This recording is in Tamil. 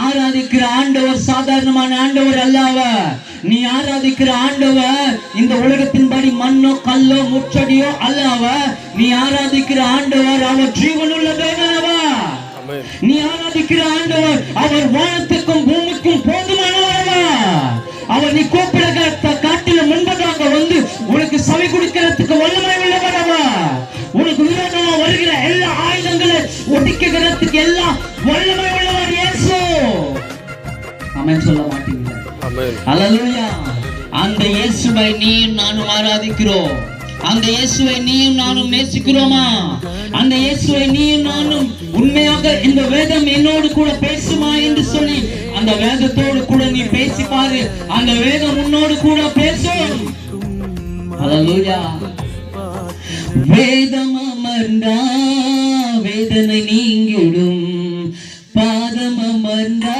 ஆராதிக்கிற ஆண்டவர் சாதாரணமான ஆண்டவர் அல்லவ. நீ ஆராதிக்கிற ஆண்டவர் இந்த உலகத்தின்படி மண்ணோ கல்லோ முச்சடியோ அல்லவ. நீ ஆராதிக்கிற ஆண்டவர் அவர் ஜீவனுள்ள தேவனவா. நீ ஆராதிக்கிற ஆண்டவர் அவர் வானத்துக்கும் பூமிக்கும் போதுமானவரவா. அவர் நீ கூப்பிடுகிற காட்டில முன்பதாக வந்து உனக்கு செவி கொடுக்கிறதுக்கு வல்லமை உள்ளவரவா. உனக்கு விரோதமா வருகிற எல்லா ஆயுதங்களை ஒடுக்குகிறதுக்கு எல்லாம் வல்லமை உள்ளவர் இயேசு. ஆமென் சொல்ல மாட்டீங்களா? அல்லேலூயா. அந்த இயேசுவை நீயும் நானும் ஆராதிக்கிறோம். அந்த இயேசுவை நீயும் நானும் நேசிக்கிறோமா? அந்த இயேசுவை நீயும் நானும் உண்மையாக இந்த வேதம் என்னோடு கூட பேசுமா என்று சொல்லி அந்த வேதத்தோடு கூட நீ பேசி பாரு. அந்த வேதம் உன்னோடு கூட பேசும். அல்லேலூயா. வேதம் அமர்ந்தா வேதனை நீங்கிடும், பாதம் அமர்ந்தா